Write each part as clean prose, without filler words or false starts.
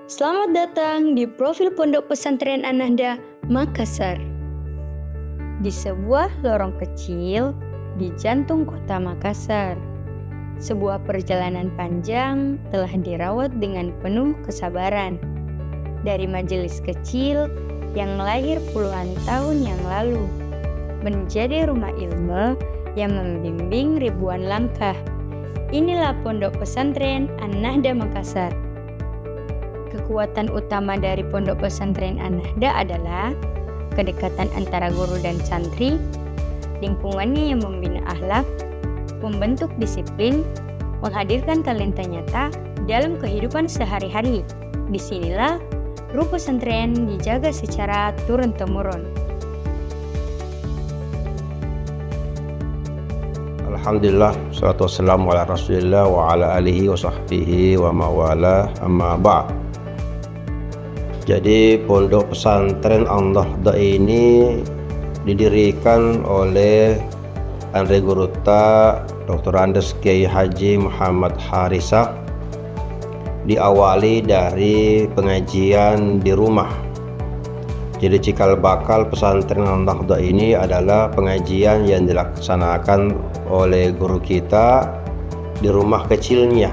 Selamat datang di profil Pondok Pesantren An-Nahda, Makassar. Di sebuah lorong kecil di jantung kota Makassar, sebuah perjalanan panjang telah dirawat dengan penuh kesabaran. Dari majelis kecil yang lahir puluhan tahun yang lalu, menjadi rumah ilmu yang membimbing ribuan langkah. Inilah Pondok Pesantren An-Nahda Makassar. Kekuatan utama dari Pondok Pesantren An-Nahda adalah kedekatan antara guru dan santri, lingkungannya yang membina akhlak, membentuk disiplin, menghadirkan talenta nyata dalam kehidupan sehari-hari. Disinilah ruh pesantren dijaga secara turun-temurun. Alhamdulillah, salatu wassalamu ala rasulillah wa ala alihi wa sahbihi wa mawala amma ba'd. Jadi Pondok Pesantren An-Nahda ini didirikan oleh Andre Guruta Dr. Andes Kiai Haji Muhammad Harisa, diawali dari pengajian di rumah. Jadi cikal bakal pesantren An-Nahda ini adalah pengajian yang dilaksanakan oleh guru kita di rumah kecilnya.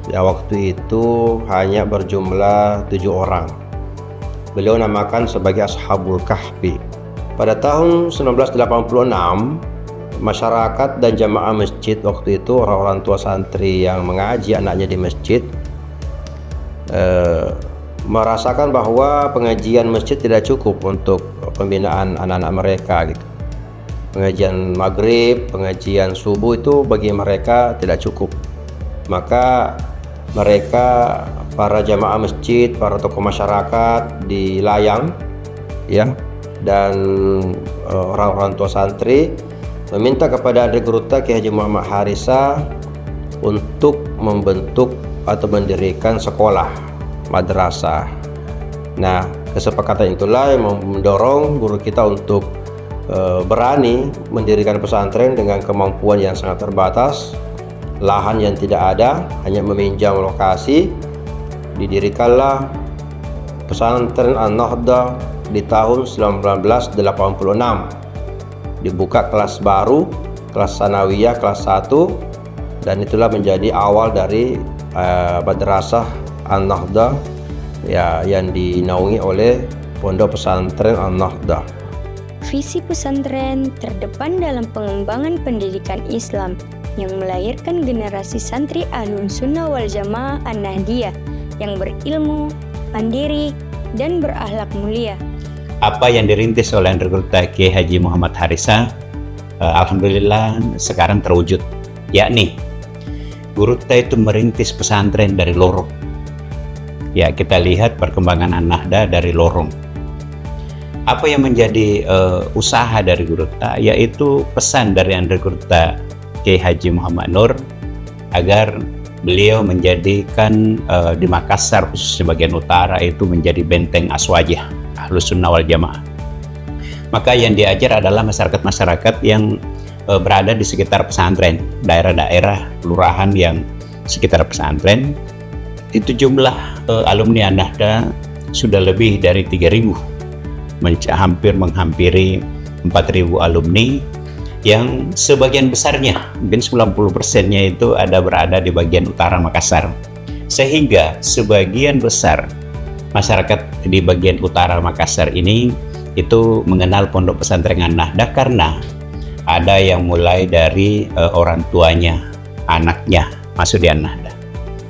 Ya, waktu itu hanya berjumlah 7 orang. Beliau namakan sebagai Ashabul Kahfi. Pada tahun 1986, masyarakat dan jamaah masjid waktu itu, orang-orang tua santri yang mengaji anaknya di masjid, merasakan bahwa pengajian masjid tidak cukup untuk pembinaan anak-anak mereka gitu. Pengajian maghrib, pengajian subuh itu bagi mereka tidak cukup. Maka mereka, para jamaah masjid, para tokoh masyarakat di Layang, ya, dan orang-orang tua santri meminta kepada Andre Guruta Kiai Haji Muhammad Harisa untuk membentuk atau mendirikan sekolah madrasah. Nah, kesepakatan itulah yang mendorong guru kita untuk berani mendirikan pesantren dengan kemampuan yang sangat terbatas, lahan yang tidak ada, hanya meminjam lokasi. Didirikanlah pesantren An-Nahda di tahun 1986. Dibuka kelas baru, kelas sanawiyah, kelas 1, dan itulah menjadi awal dari madrasah An-Nahda ya, yang dinaungi oleh Pondok Pesantren An-Nahda. Visi pesantren terdepan dalam pengembangan pendidikan Islam yang melahirkan generasi santri Ahlus Sunnah wal Jamaah An-Nahdiyah yang berilmu, mandiri, dan berakhlak mulia. Apa yang dirintis oleh Andre Guruta Kiai Haji Muhammad Harisa, alhamdulillah sekarang terwujud, yakni Guruta itu merintis pesantren dari lorong. Ya, kita lihat perkembangan An-Nahda dari lorong. Apa yang menjadi usaha dari Guruta, yaitu pesan dari Andre Guruta Kiai Haji Muhammad Nur agar beliau menjadikan di Makassar, khususnya bagian utara, itu menjadi benteng aswajah Ahlus Sunnah wal Jamaah. Maka yang diajar adalah masyarakat-masyarakat yang berada di sekitar pesantren, daerah-daerah, kelurahan yang sekitar pesantren. Itu jumlah alumni An-Nahda sudah lebih dari 3.000, hampir menghampiri 4.000 alumni, yang sebagian besarnya, mungkin 90%-nya itu berada di bagian utara Makassar. Sehingga sebagian besar masyarakat di bagian utara Makassar ini itu mengenal Pondok Pesantren An-Nahda karena ada yang mulai dari orang tuanya, anaknya masuk di An-Nahda.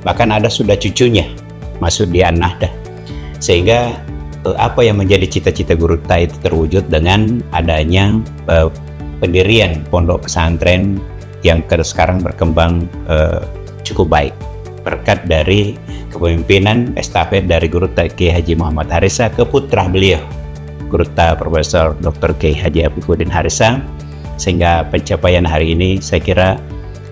Bahkan ada sudah cucunya masuk di An-Nahda. Sehingga apa yang menjadi cita-cita Guruta itu terwujud dengan adanya pendirian pondok pesantren yang sekarang berkembang cukup baik berkat dari kepemimpinan estafet dari Guruta Kiai Haji Muhammad Harisa ke putra beliau, Guruta Profesor Dr. Kiai Haji Afiquddin Harisa, sehingga pencapaian hari ini saya kira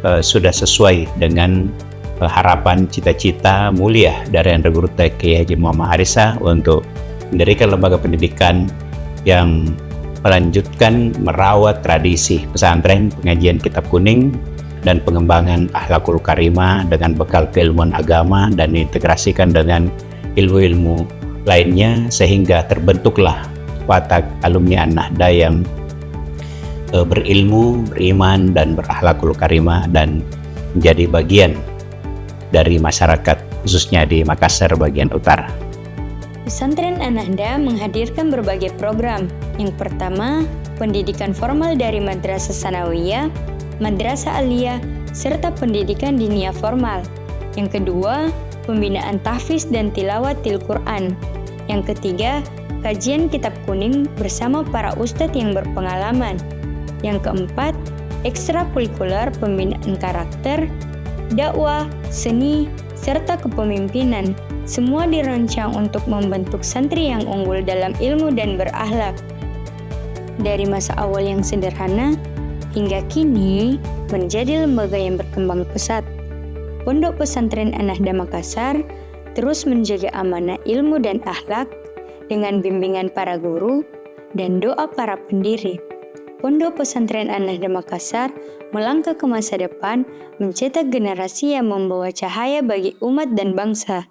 sudah sesuai dengan harapan cita-cita mulia dari Andre Guruta Kiai Haji Muhammad Harisa untuk mendirikan lembaga pendidikan yang melanjutkan merawat tradisi pesantren, pengajian kitab kuning, dan pengembangan akhlakul karimah dengan bekal keilmuan agama dan diintegrasikan dengan ilmu-ilmu lainnya, sehingga terbentuklah watak alumni An-Nahda yang berilmu, beriman, dan berakhlakul karimah, dan menjadi bagian dari masyarakat khususnya di Makassar bagian utara. Pesantren An-Nahda menghadirkan berbagai program. Yang pertama, pendidikan formal dari madrasah sanawiyah, madrasah aliyah, serta pendidikan dinia formal. Yang kedua, pembinaan tahfiz dan tilawat Quran. Yang ketiga, kajian kitab kuning bersama para ustadz yang berpengalaman. Yang keempat, ekstrakurikuler pembinaan karakter, dakwah, seni, serta kepemimpinan. Semua dirancang untuk membentuk santri yang unggul dalam ilmu dan berakhlak. Dari masa awal yang sederhana, hingga kini menjadi lembaga yang berkembang pesat. Pondok Pesantren An-Nahda Makassar terus menjaga amanah ilmu dan akhlak dengan bimbingan para guru dan doa para pendiri. Pondok Pesantren An-Nahda Makassar melangkah ke masa depan, mencetak generasi yang membawa cahaya bagi umat dan bangsa.